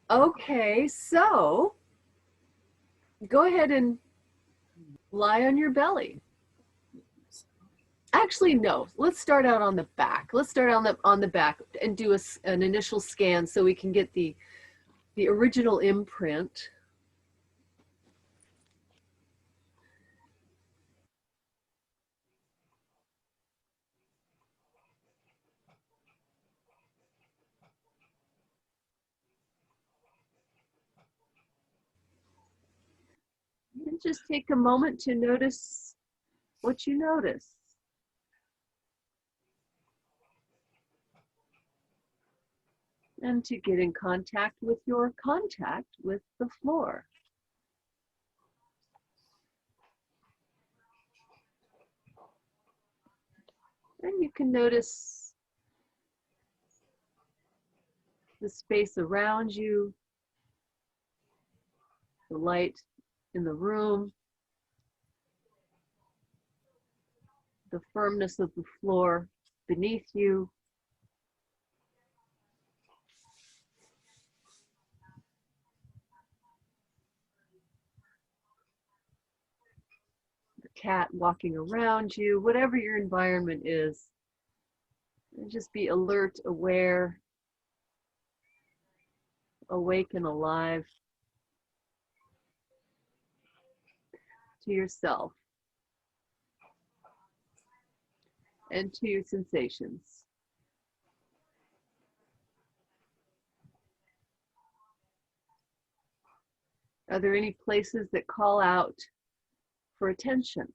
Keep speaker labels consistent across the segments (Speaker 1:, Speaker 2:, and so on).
Speaker 1: Okay, so go ahead and lie on your belly. Actually, no. Let's start out on the back. Let's start on the back and do an initial scan so we can get the original imprint. And just take a moment to notice what you notice. And to get in contact with the floor. And you can notice the space around you, the light in the room, the firmness of the floor beneath you. The cat walking around you, whatever your environment is. And just be alert, aware, awake and alive to yourself and to your sensations. Are there any places that call out for attention?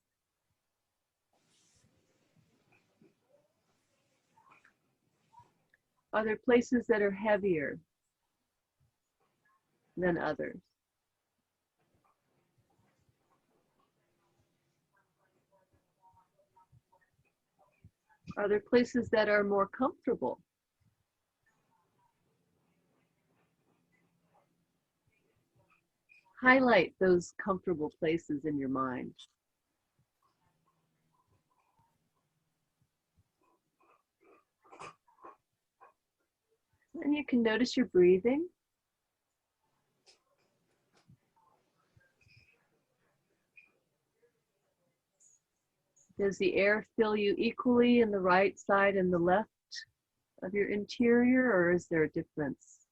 Speaker 1: Are there places that are heavier than others? Are there places that are more comfortable? Highlight those comfortable places in your mind. And you can notice your breathing. Does the air fill you equally in the right side and the left of your interior, or is there a difference?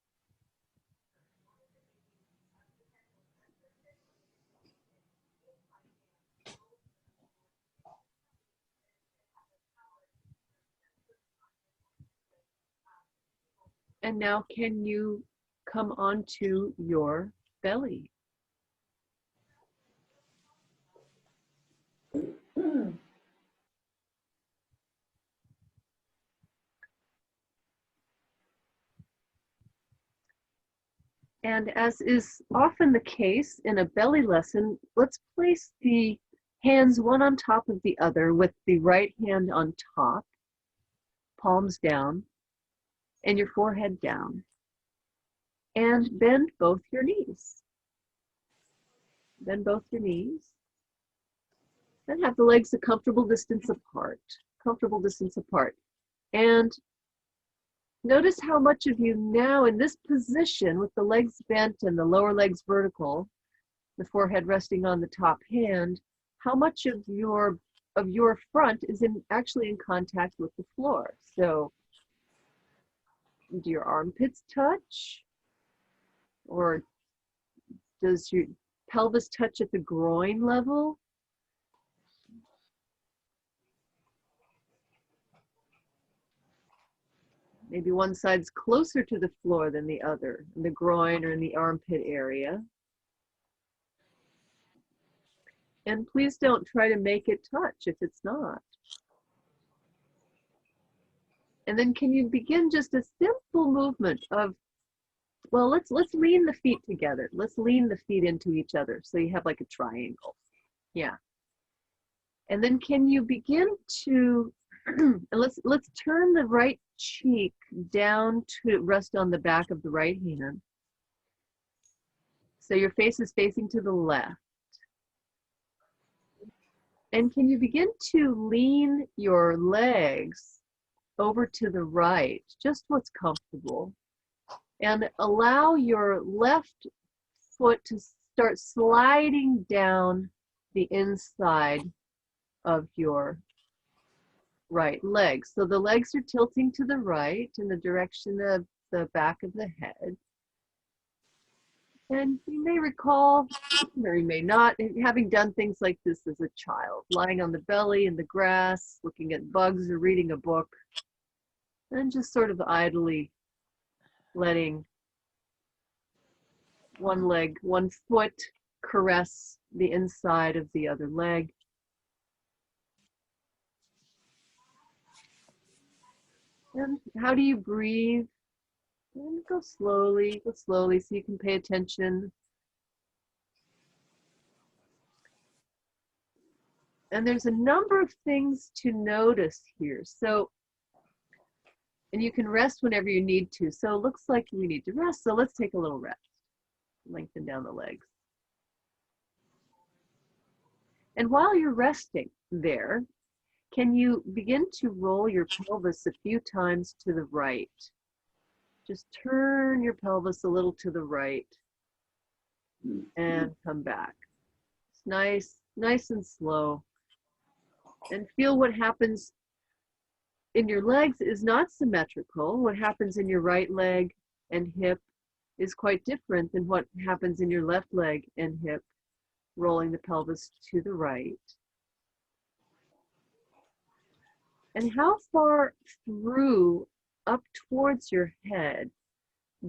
Speaker 1: And now can you come onto your belly? And as is often the case in a belly lesson, let's place the hands one on top of the other with the right hand on top, palms down, and your forehead down. And bend both your knees. Bend both your knees. And have the legs a comfortable distance apart. Comfortable distance apart. And notice how much of you now in this position with the legs bent and the lower legs vertical, the forehead resting on the top hand, how much of your front is actually in contact with the floor. So do your armpits touch? Or does your pelvis touch at the groin level? Maybe one side's closer to the floor than the other, in the groin or in the armpit area. And please don't try to make it touch if it's not. And then can you begin just a simple movement of, well, let's lean the feet together. Let's lean the feet into each other so you have like a triangle. Yeah. And then can you begin to, let's turn the right cheek down to rest on the back of the right hand. So your face is facing to the left. And can you begin to lean your legs over to the right, just what's comfortable, And allow your left foot to start sliding down the inside of your right leg. So the legs are tilting to the right in the direction of the back of the head. And you may recall, or you may not, having done things like this as a child, lying on the belly in the grass, looking at bugs or reading a book, and just sort of idly letting one leg, one foot caress the inside of the other leg. And how do you breathe? And go slowly so you can pay attention. And there's a number of things to notice here. So, and you can rest whenever you need to. So it looks like we need to rest. So let's take a little rest. Lengthen down the legs. And while you're resting there, can you begin to roll your pelvis a few times to the right? Just turn your pelvis a little to the right and come back. It's nice and slow. And feel what happens in your legs is not symmetrical. What happens in your right leg and hip is quite different than what happens in your left leg and hip, rolling the pelvis to the right. And how far through up towards your head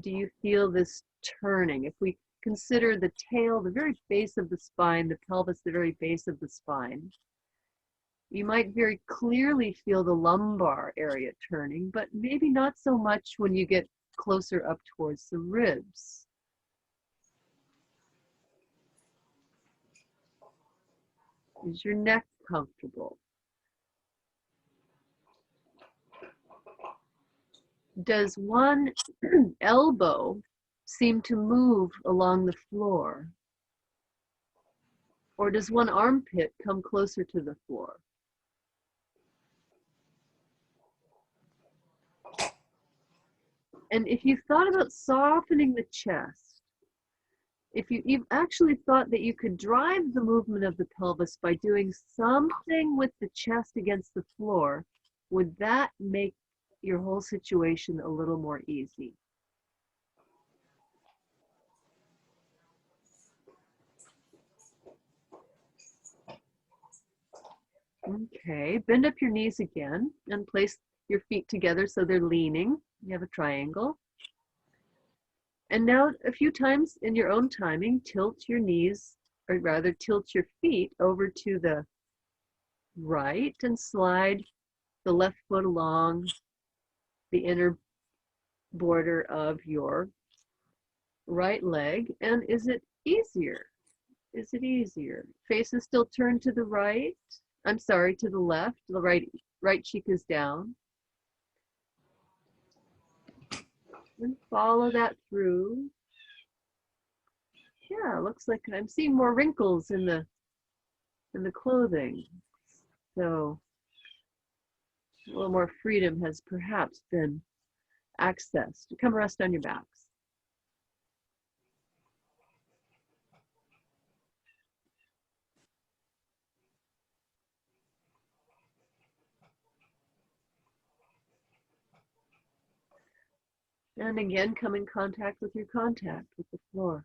Speaker 1: do you feel this turning? If we consider the tail, the very base of the spine, the pelvis, the very base of the spine, you might very clearly feel the lumbar area turning, but maybe not so much when you get closer up towards the ribs. Is your neck comfortable? Does one elbow seem to move along the floor? Or does one armpit come closer to the floor? And if you thought about softening the chest, if you've actually thought that you could drive the movement of the pelvis by doing something with the chest against the floor, would that make your whole situation a little more easy? Okay, bend up your knees again and place your feet together so they're leaning. You have a triangle. And now a few times in your own timing, tilt your knees, or rather tilt your feet over to the right and slide the left foot along the inner border of your right leg. And is it easier? Is it easier? Face is still turned to the right. I'm sorry, to the left. The right cheek is down. And follow that through. Yeah, looks like I'm seeing more wrinkles in the clothing. So a little more freedom has perhaps been accessed. Come rest on your backs. And again, come in contact with your contact with the floor.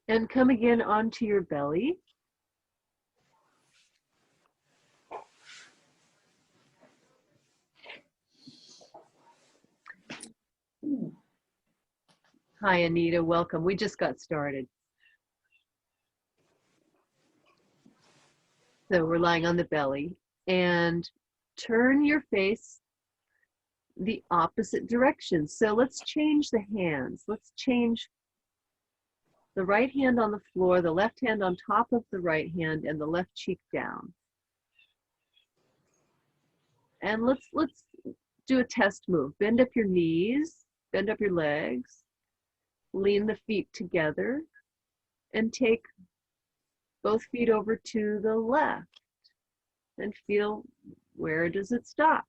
Speaker 1: And come again onto your belly. Hi, Anita, welcome. We just got started. So we're lying on the belly and turn your face the opposite direction. So let's change the hands. Let's change the right hand on the floor, the left hand on top of the right hand, and the left cheek down. And let's do a test move. Bend up your knees, bend up your legs, lean the feet together, and take both feet over to the left and feel where does it stop.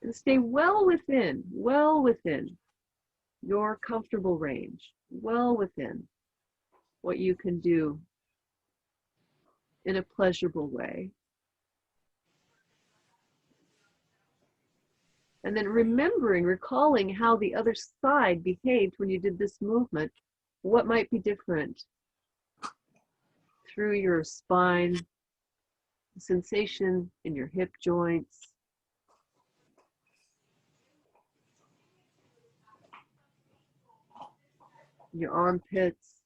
Speaker 1: And stay well within your comfortable range, well within what you can do in a pleasurable way. And then recalling how the other side behaved when you did this movement, what might be different through your spine, sensation in your hip joints, your armpits.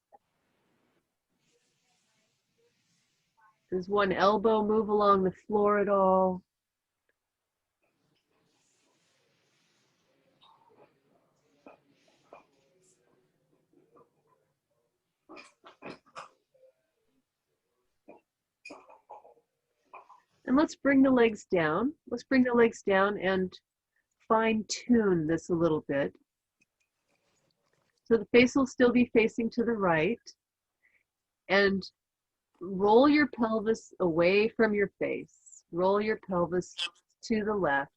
Speaker 1: Does one elbow move along the floor at all? And let's bring the legs down. Let's bring the legs down and fine tune this a little bit. So the face will still be facing to the right, and roll your pelvis away from your face. Roll your pelvis to the left.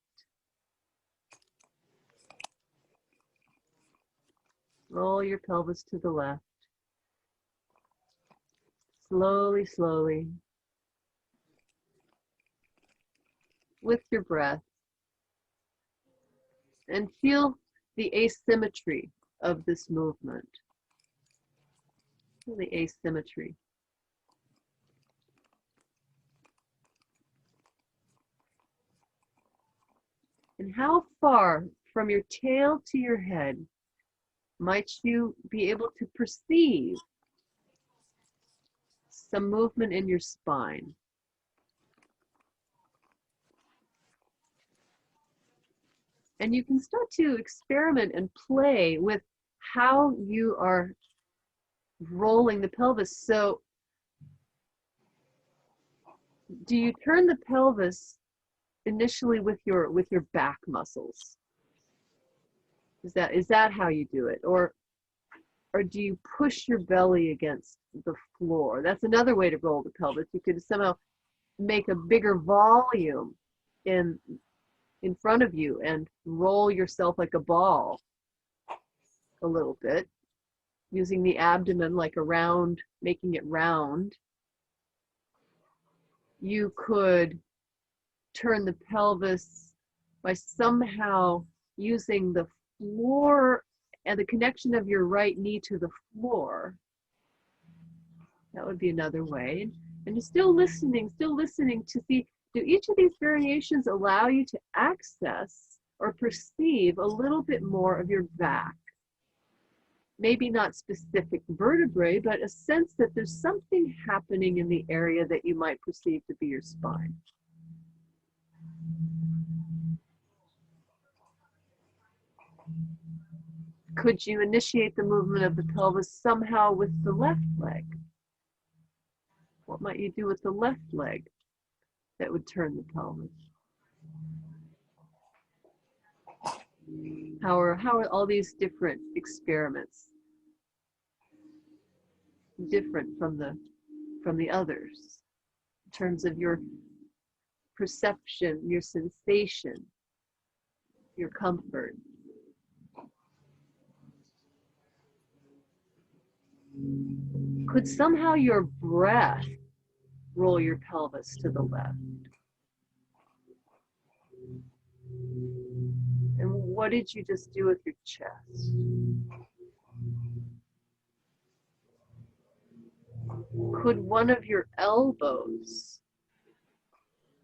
Speaker 1: Roll your pelvis to the left. Slowly, slowly. With your breath. And feel the asymmetry of this movement. Feel the asymmetry. And how far from your tail to your head might you be able to perceive some movement in your spine? And you can start to experiment and play with how you are rolling the pelvis. So, do you turn the pelvis initially with your back muscles? Is that how you do it, or do you push your belly against the floor? That's another way to roll the pelvis. You could somehow make a bigger volume in front of you and roll yourself like a ball a little bit, using the abdomen like a round, making it round. You could turn the pelvis by somehow using the floor and the connection of your right knee to the floor. That would be another way. And you're still listening to see, do each of these variations allow you to access or perceive a little bit more of your back? Maybe not specific vertebrae, but a sense that there's something happening in the area that you might perceive to be your spine. Could you initiate the movement of the pelvis somehow with the left leg? What might you do with the left leg that would turn the pelvis? How are all these different experiments different from the others in terms of your perception, your sensation, your comfort? Could somehow your breath roll your pelvis to the left? And what did you just do with your chest? Could one of your elbows,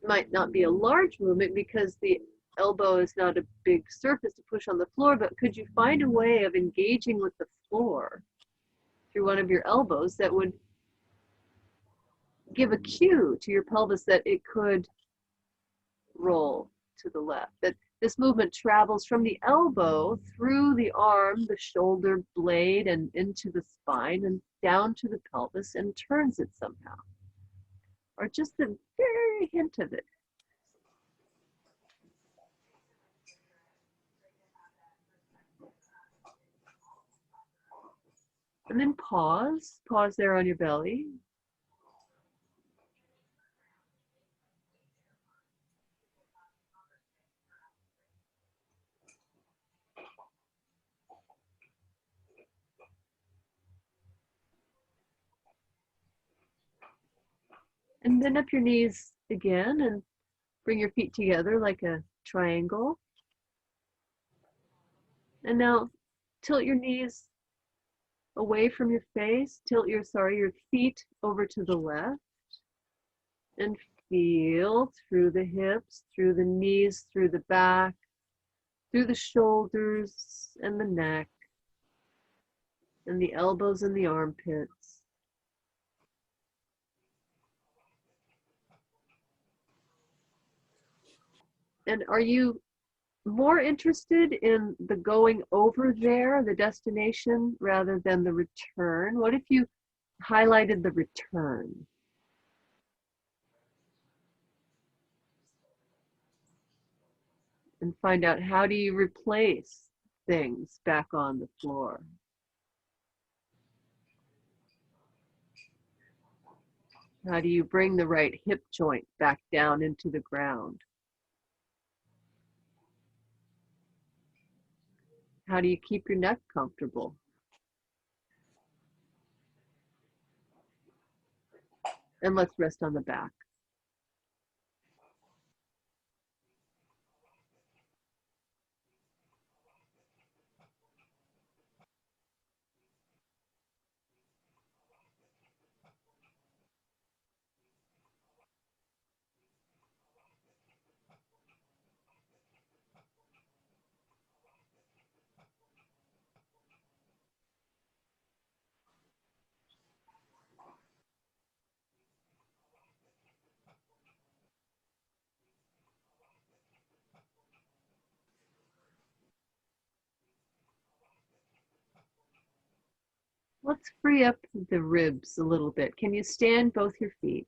Speaker 1: might not be a large movement because the elbow is not a big surface to push on the floor, but could you find a way of engaging with the floor through one of your elbows that would give a cue to your pelvis that it could roll to the left, that this movement travels from the elbow through the arm, the shoulder blade, and into the spine and down to the pelvis and turns it somehow, or just a very hint of it. And then pause there on your belly. And bend up your knees again and bring your feet together like a triangle. And now tilt your knees away from your face. Tilt your feet over to the left. And feel through the hips, through the knees, through the back, through the shoulders and the neck, and the elbows and the armpits. And are you more interested in the going over there, the destination, rather than the return? What if you highlighted the return? And find out, how do you replace things back on the floor? How do you bring the right hip joint back down into the ground? How do you keep your neck comfortable? And let's rest on the back. Let's free up the ribs a little bit. Can you stand both your feet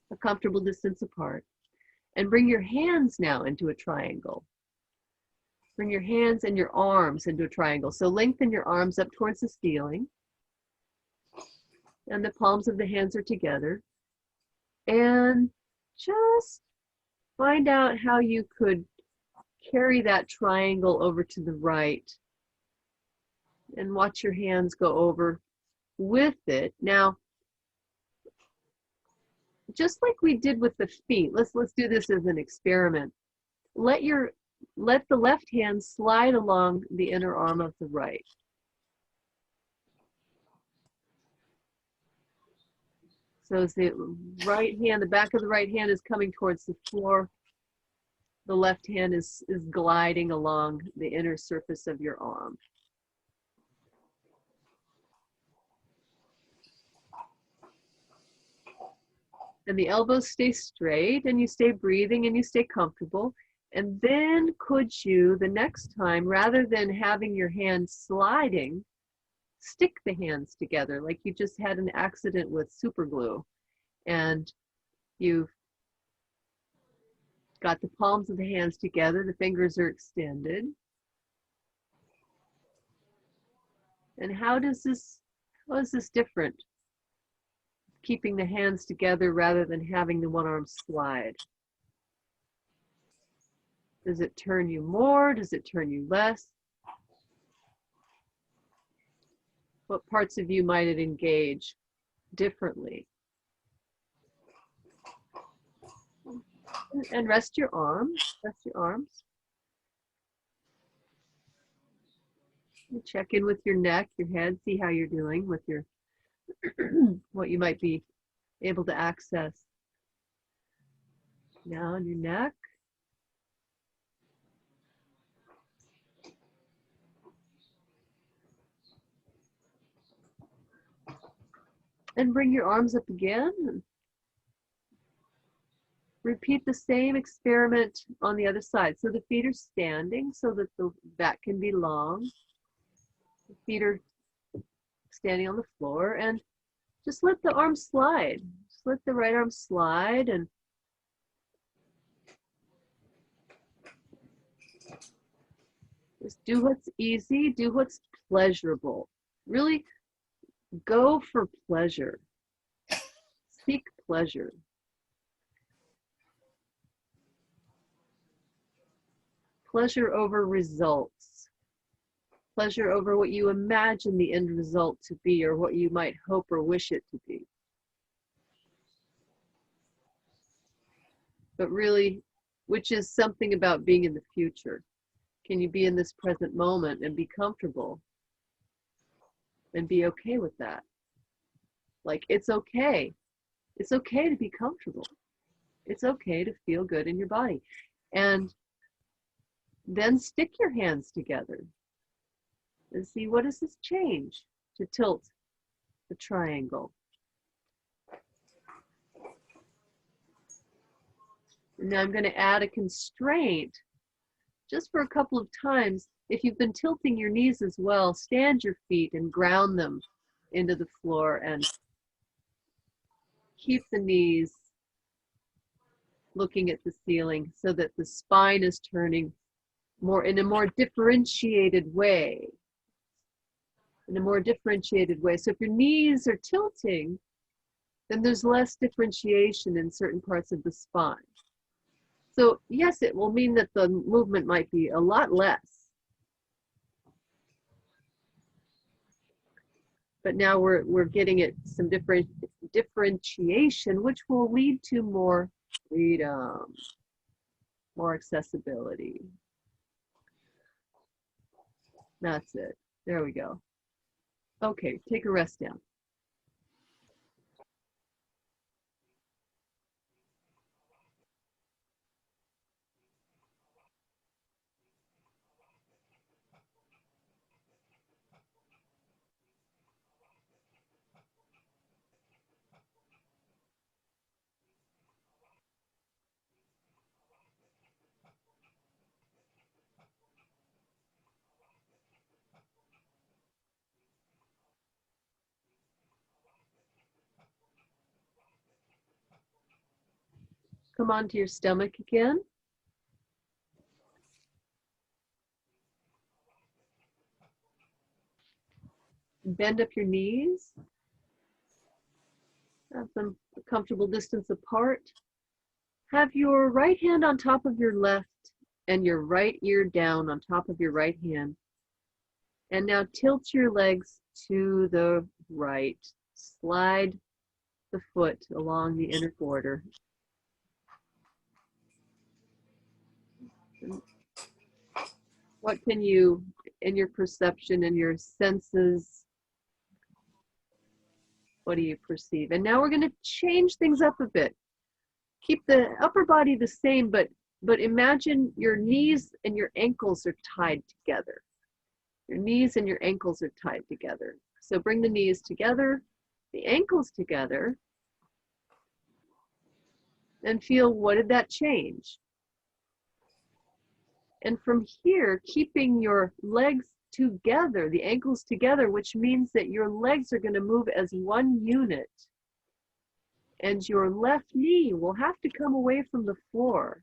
Speaker 1: a comfortable distance apart? And bring your hands now into a triangle. Bring your hands and your arms into a triangle. So lengthen your arms up towards the ceiling. And the palms of the hands are together. And just find out how you could carry that triangle over to the right. And watch your hands go over with it. Now, just like we did with the feet, let's do this as an experiment. Let the left hand slide along the inner arm of the right. So as the right hand, the back of the right hand is coming towards the floor, the left hand is gliding along the inner surface of your arm. And the elbows stay straight, and you stay breathing, and you stay comfortable. And then could you, the next time, rather than having your hands sliding, stick the hands together like you just had an accident with super glue, and you've got the palms of the hands together, the fingers are extended. And how is this different? Keeping the hands together rather than having the one arm slide. Does it turn you more? Does it turn you less? What parts of you might it engage differently? And rest your arms. Rest your arms. And check in with your neck, your head, see how you're doing with your what you might be able to access. Now on your neck. And bring your arms up again. Repeat the same experiment on the other side. So the feet are standing so that the back can be long. The feet are standing on the floor, and just let the arms slide. Just let the right arm slide, and Just do what's easy, do what's pleasurable. Really go for pleasure. Seek pleasure. Pleasure over results. Pleasure over what you imagine the end result to be, or what you might hope or wish it to be. But really, which is something about being in the future. Can you be in this present moment and be comfortable and be okay with that? Like, it's okay. It's okay to be comfortable. It's okay to feel good in your body. And then stick your hands together and see, what does this change to tilt the triangle? And now I'm going to add a constraint just for a couple of times. If you've been tilting your knees as well, stand your feet and ground them into the floor and keep the knees looking at the ceiling so that the spine is turning more in a more differentiated way. In a more differentiated way. So if your knees are tilting, then there's less differentiation in certain parts of the spine. So yes, it will mean that the movement might be a lot less. But now we're getting at some differentiation, which will lead to more freedom, more accessibility. That's it. There we go. Okay, take a rest down. Come onto your stomach again. Bend up your knees. Have them a comfortable distance apart. Have your right hand on top of your left and your right ear down on top of your right hand. And now tilt your legs to the right. Slide the foot along the inner border. What can you, in your perception and your senses, what do you perceive? And now we're going to change things up a bit. Keep the upper body the same, but imagine your knees and your ankles are tied together. Your knees and your ankles are tied together. So bring the knees together, the ankles together, and feel, what did that change? And from here, keeping your legs together, the ankles together, which means that your legs are going to move as one unit. And your left knee will have to come away from the floor.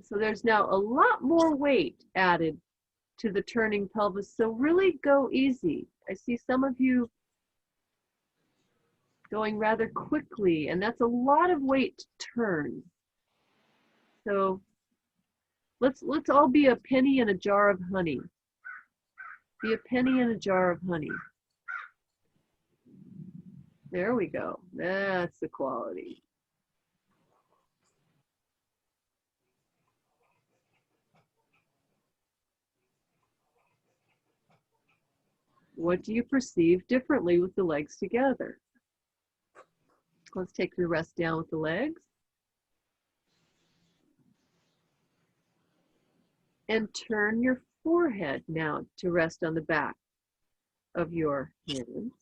Speaker 1: So there's now a lot more weight added to the turning pelvis. So really go easy. I see some of you going rather quickly, and that's a lot of weight to turn. So let's all be a penny in a jar of honey. Be a penny in a jar of honey. There we go. That's the quality. What do you perceive differently with the legs together? Let's take the rest down with the legs. And turn your forehead now to rest on the back of your hands.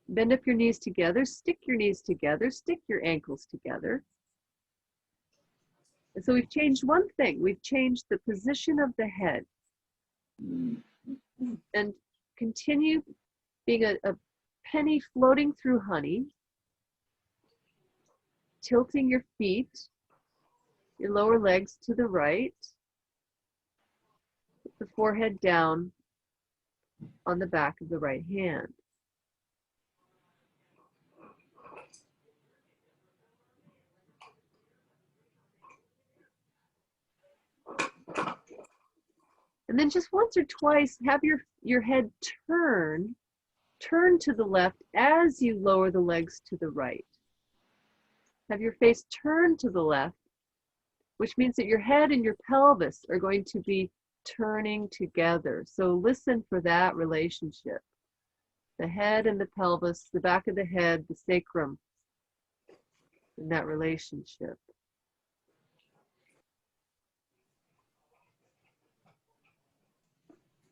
Speaker 1: Bend up your knees together, stick your knees together, stick your ankles together. And so we've changed one thing. We've changed the position of the head. And continue being a penny floating through honey, tilting your feet, your lower legs to the right. Put the forehead down on the back of the right hand. And then just once or twice, have your head turn to the left as you lower the legs to the right. Have your face turn to the left, which means that your head and your pelvis are going to be turning together. So listen for that relationship. The head and the pelvis, the back of the head, the sacrum, in that relationship.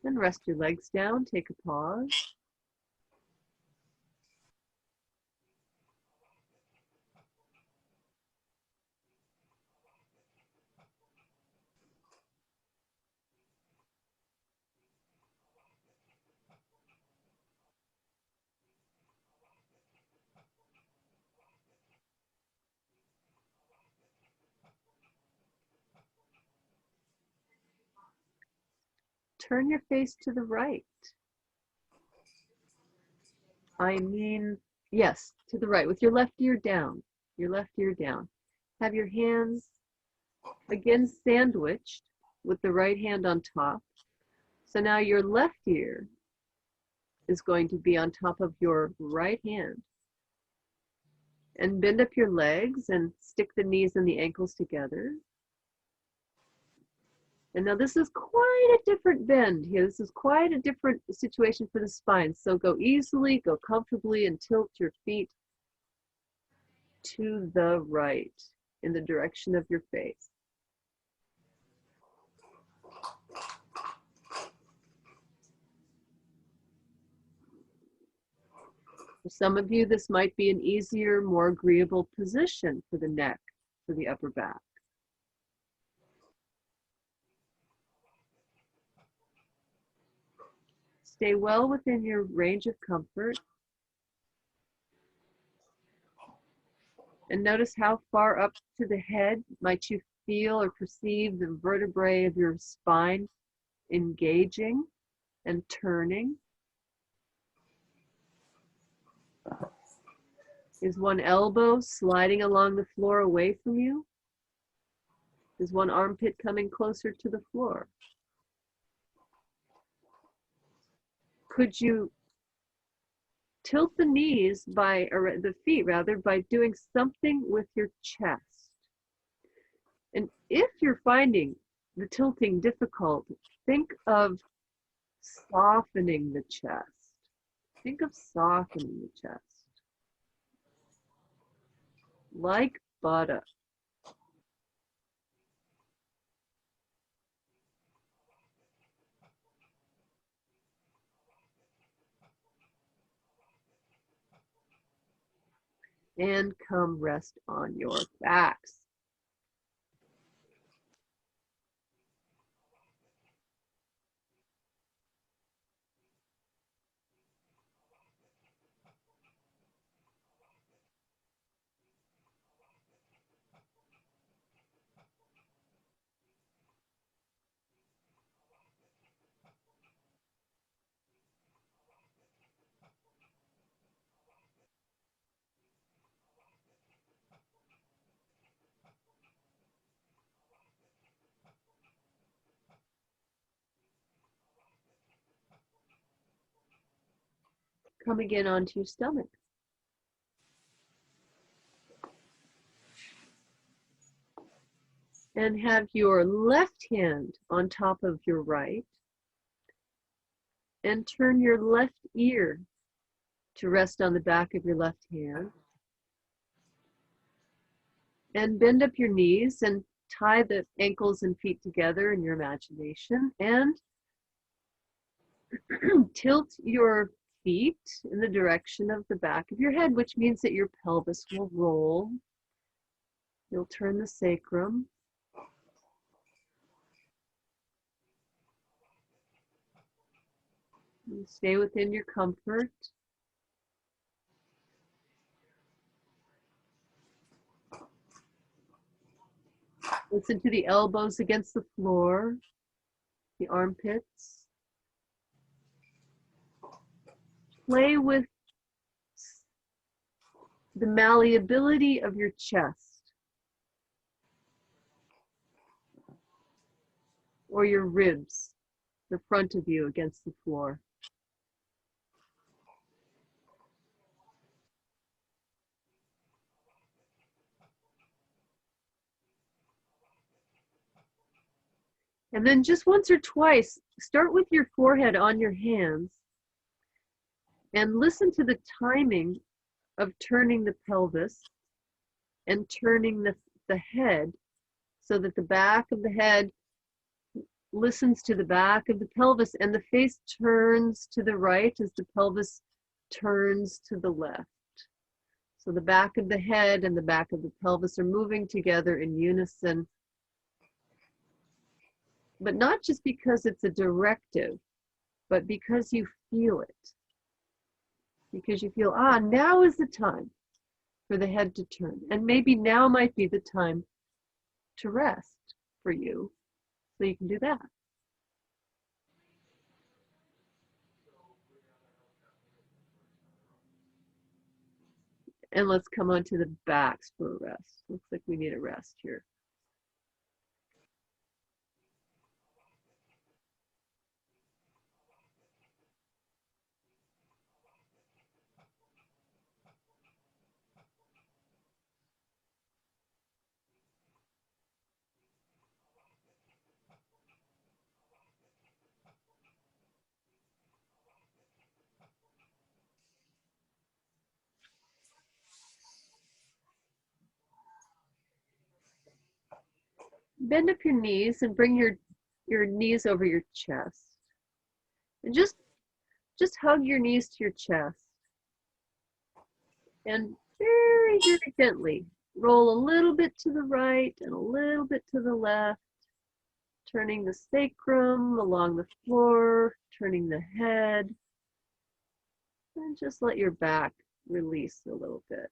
Speaker 1: Then rest your legs down, take a pause. Turn your face to the right. I mean, yes, to the right, with your left ear down. Your left ear down. Have your hands again sandwiched with the right hand on top. So now your left ear is going to be on top of your right hand. And bend up your legs and stick the knees and the ankles together. And now this is quite a different bend here. This is quite a different situation for the spine. So go easily, go comfortably, and tilt your feet to the right in the direction of your face. For some of you, this might be an easier, more agreeable position for the neck, for the upper back. Stay well within your range of comfort. And notice how far up to the head might you feel or perceive the vertebrae of your spine engaging and turning. Is one elbow sliding along the floor away from you? Is one armpit coming closer to the floor? Could you tilt the knees or the feet rather, by doing something with your chest? And if you're finding the tilting difficult, think of softening the chest. Think of softening the chest. Like butter. And come rest on your backs. Come again onto your stomach. And have your left hand on top of your right. And turn your left ear to rest on the back of your left hand. And bend up your knees and tie the ankles and feet together in your imagination. And tilt your feet in the direction of the back of your head, which means that your pelvis will roll. You'll turn the sacrum. And stay within your comfort. Listen to the elbows against the floor, the armpits. Play with the malleability of your chest or your ribs, the front of you against the floor. And then just once or twice, start with your forehead on your hands and listen to the timing of turning the pelvis and turning the head so that the back of the head listens to the back of the pelvis and the face turns to the right as the pelvis turns to the left. So the back of the head and the back of the pelvis are moving together in unison, but not just because it's a directive, but because you feel it. Because you feel, now is the time for the head to turn. And maybe now might be the time to rest for you, so you can do that. And let's come on to the backs for a rest. Looks like we need a rest here. Bend up your knees and bring your knees over your chest. And just hug your knees to your chest. And very, very gently roll a little bit to the right and a little bit to the left, turning the sacrum along the floor, turning the head, and just let your back release a little bit.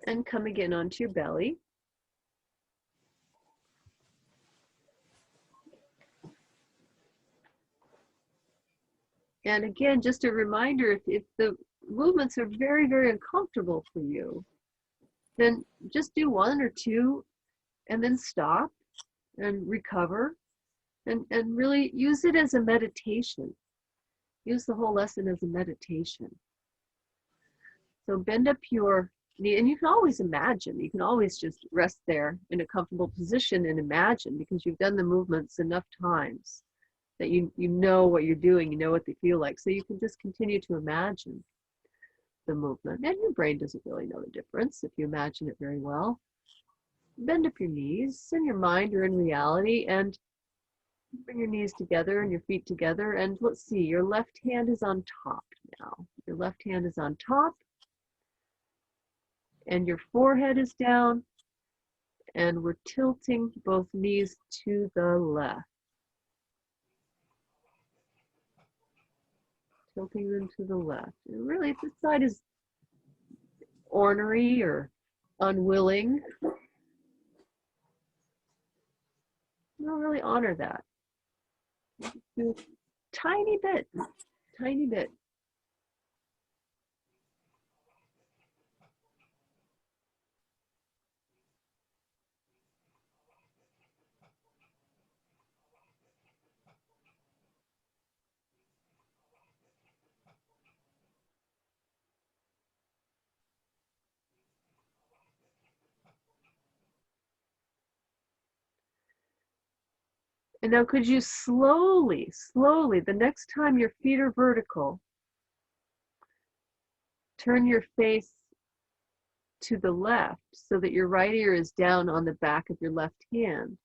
Speaker 1: And come again onto your belly. And again, just a reminder, if the movements are very, very uncomfortable for you, then just do one or two and then stop and recover and really use it as a meditation. Use the whole lesson as a meditation. So bend up your knee, and you can always imagine, you can always just rest there in a comfortable position and imagine, because you've done the movements enough times that you know what you're doing, you know what they feel like. So you can just continue to imagine the movement, and your brain doesn't really know the difference if you imagine it very well. Bend up your knees in your mind or in reality, and bring your knees together and your feet together. And let's see, your left hand is on top now. Your left hand is on top, and your forehead is down, and we're tilting both knees to the left. Tilting them to the left. And really, if this side is ornery or unwilling, we'll really honor that. Do a tiny bit, tiny bit. And now could you slowly, the next time your feet are vertical, turn your face to the left so that your right ear is down on the back of your left hand.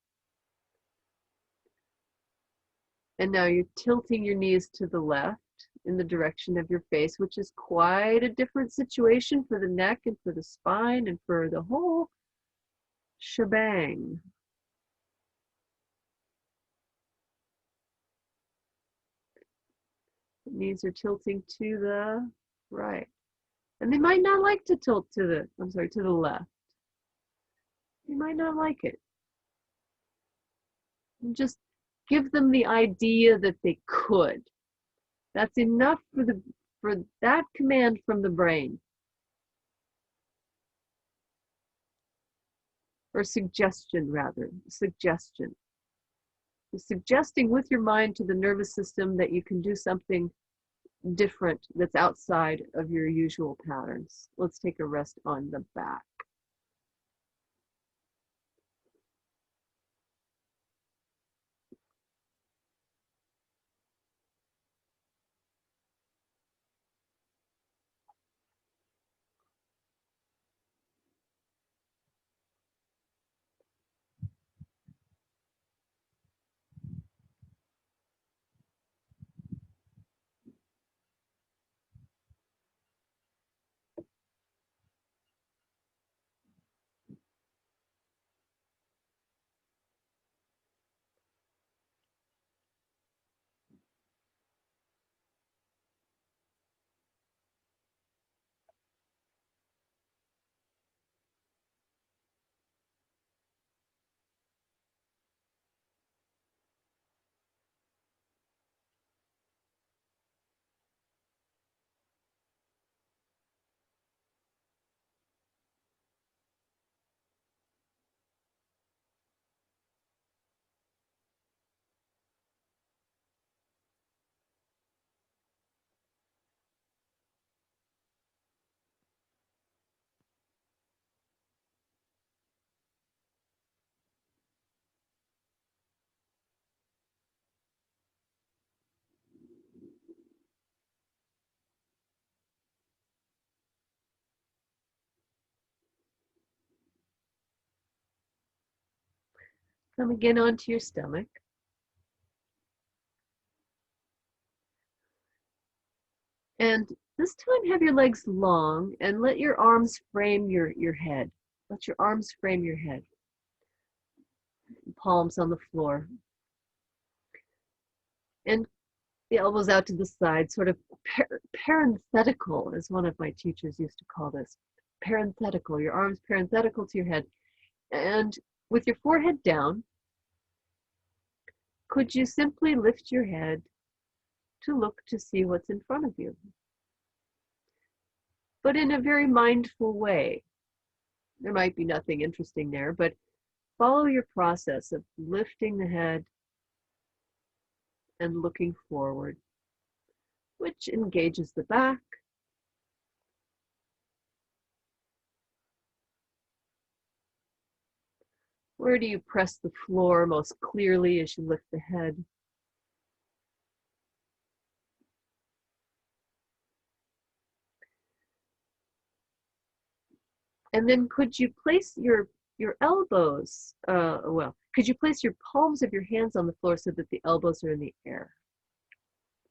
Speaker 1: And now you're tilting your knees to the left in the direction of your face, which is quite a different situation for the neck and for the spine and for the whole shebang. The knees are tilting to the right. And they might not like to tilt to the left. They might not like it. And just give them the idea that they could. That's enough for that command from the brain. Or suggestion, rather. Suggestion. You're suggesting with your mind to the nervous system that you can do something different that's outside of your usual patterns. Let's take a rest on the back. Come again onto your stomach. And this time have your legs long and let your arms frame your head. Let your arms frame your head. Palms on the floor. And the elbows out to the side, sort of parenthetical, as one of my teachers used to call this. Parenthetical, your arms parenthetical to your head. And with your forehead down, could you simply lift your head to look to see what's in front of you? But in a very mindful way. There might be nothing interesting there, but follow your process of lifting the head and looking forward, which engages the back. Where do you press the floor most clearly as you lift the head? And then could you place your elbows, could you place your palms of your hands on the floor so that the elbows are in the air?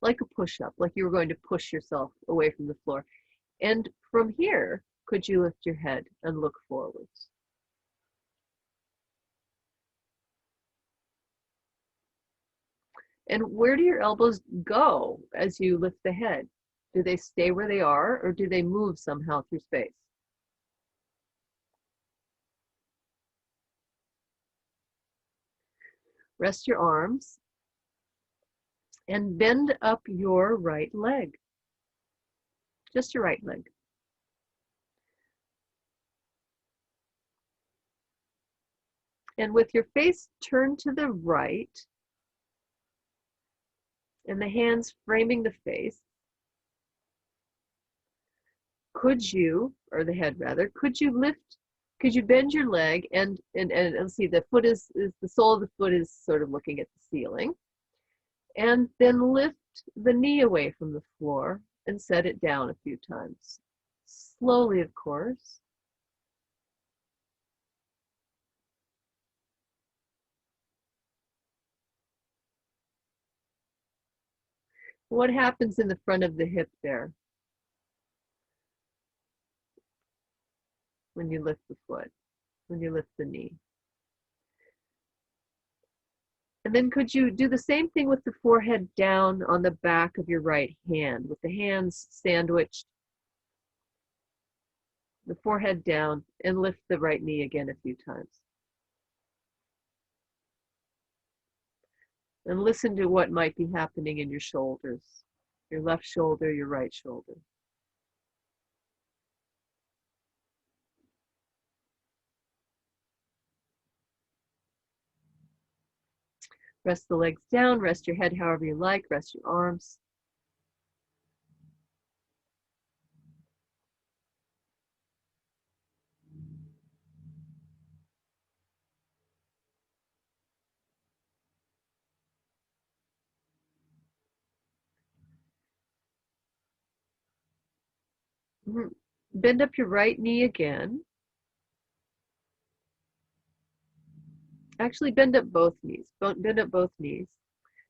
Speaker 1: Like a push-up, like you were going to push yourself away from the floor. And from here, could you lift your head and look forwards? And where do your elbows go as you lift the head? Do they stay where they are, or do they move somehow through space? Rest your arms and bend up your right leg. Just your right leg. And with your face turned to the right and the hands framing the face, could you, or the head rather, could you bend your leg and see the foot is the sole of the foot is sort of looking at the ceiling, and then lift the knee away from the floor and set it down a few times. Slowly, of course. What happens in the front of the hip there when you lift the foot, when you lift the knee? And then could you do the same thing with the forehead down on the back of your right hand, with the hands sandwiched, the forehead down, and lift the right knee again a few times. And listen to what might be happening in your shoulders, your left shoulder, your right shoulder. Rest the legs down, rest your head however you like, rest your arms. Bend up your right knee again. Actually, bend up both knees. Bend up both knees.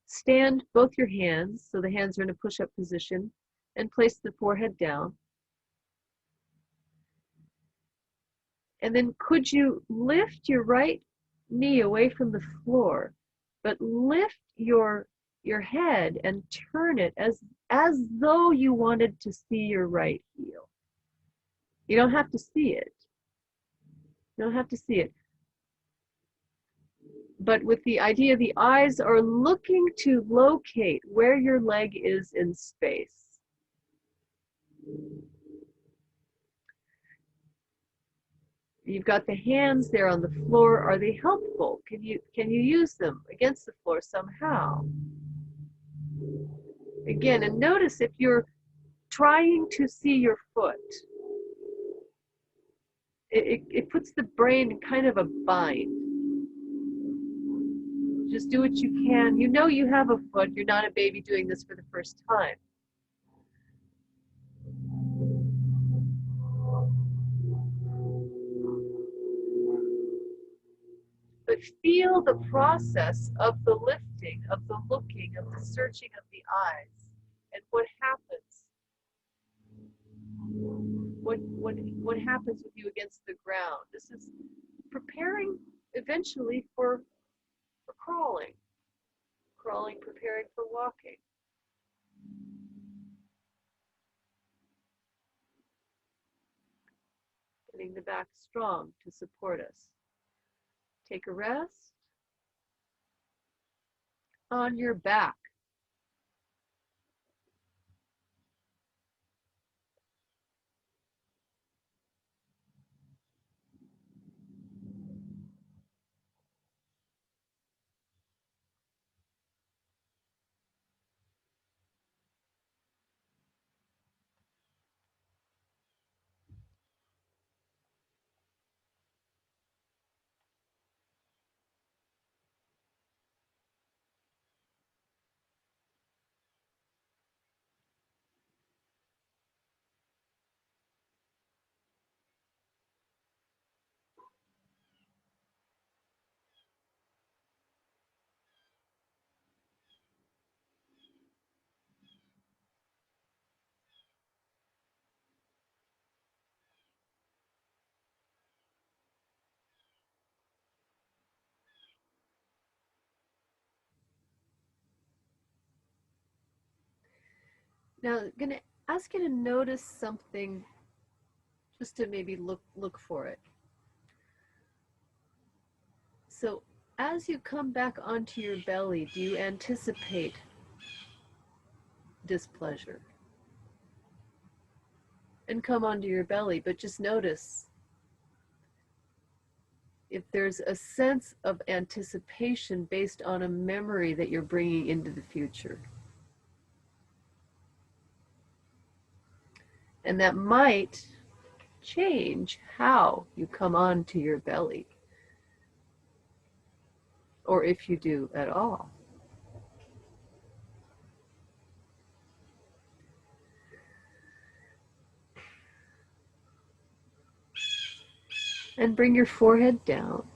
Speaker 1: Stand both your hands, so the hands are in a push-up position, and place the forehead down. And then could you lift your right knee away from the floor, but lift your head and turn it as though you wanted to see your right heel. You don't have to see it. You don't have to see it. But with the idea, the eyes are looking to locate where your leg is in space. You've got the hands there on the floor. Are they helpful? Can you use them against the floor somehow? Again, and notice if you're trying to see your foot, it puts the brain in kind of a bind. Just do what you can. You know you have a foot. You're not a baby doing this for the first time. But feel the process of the lifting, of the looking, of the searching of the eyes, and what happens. What happens with you against the ground? This is preparing eventually for crawling. Crawling, preparing for walking. Getting the back strong to support us. Take a rest on your back. Now, I'm going to ask you to notice something, just to maybe look for it. So as you come back onto your belly, do you anticipate displeasure? And come onto your belly, but just notice if there's a sense of anticipation based on a memory that you're bringing into the future. And that might change how you come onto your belly, or if you do at all. And bring your forehead down.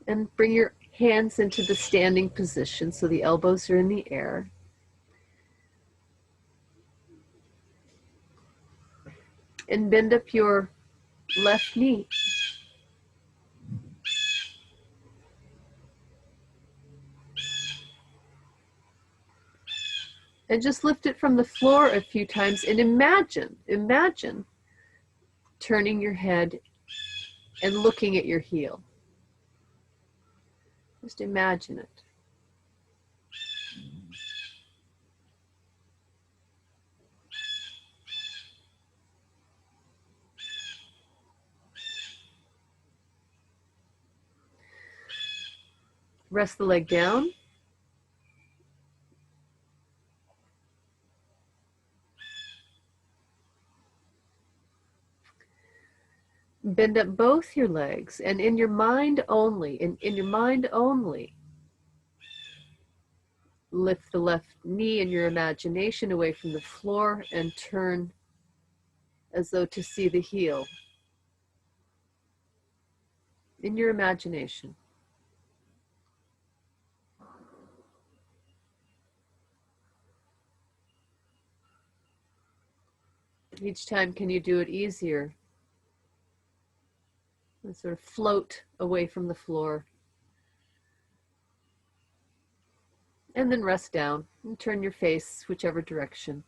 Speaker 1: And bring your hands into the standing position so the elbows are in the air. And bend up your left knee. And just lift it from the floor a few times and imagine turning your head and looking at your heel. Just imagine it. Rest the leg down. Bend up both your legs, and in your mind only, lift the left knee in your imagination away from the floor and turn as though to see the heel. In your imagination. Each time, can you do it easier? And sort of float away from the floor. And then rest down and turn your face whichever direction.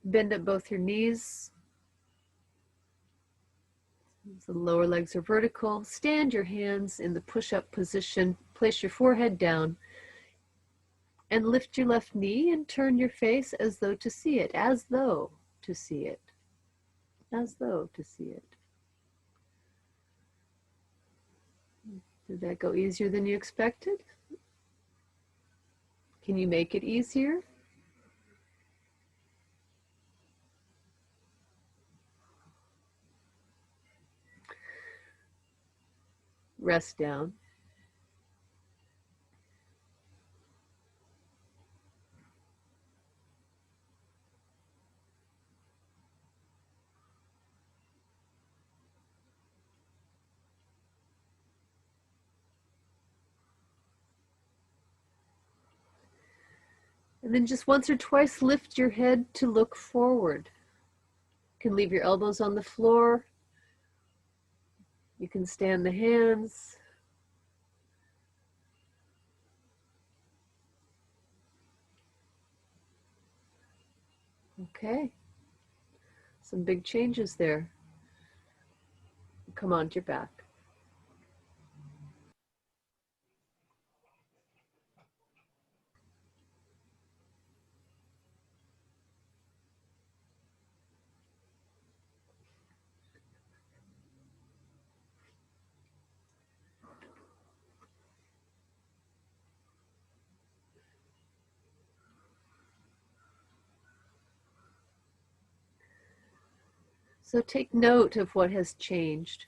Speaker 1: Bend up both your knees. The lower legs are vertical. Stand your hands in the push-up position. Place your forehead down. And lift your left knee and turn your face as though to see it. As though to see it. As though to see it. Did that go easier than you expected? Can you make it easier? Rest down. And then just once or twice lift your head to look forward. You can leave your elbows on the floor. You can stand the hands. Okay. Some big changes there. Come onto your back. So take note of what has changed.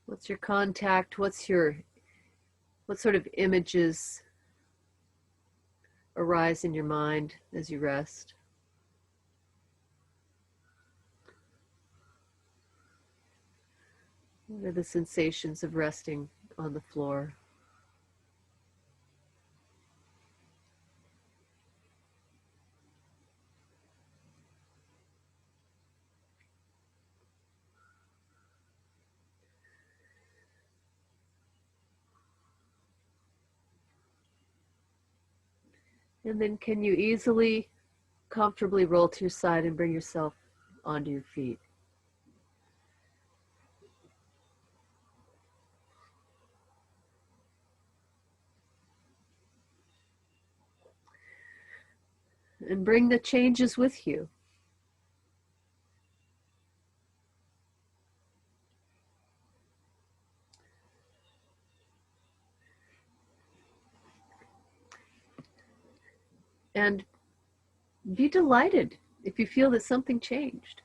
Speaker 1: What's your contact? What sort of images arise in your mind as you rest? What are the sensations of resting on the floor? And then can you easily, comfortably roll to your side and bring yourself onto your feet? And bring the changes with you. And be delighted if you feel that something changed.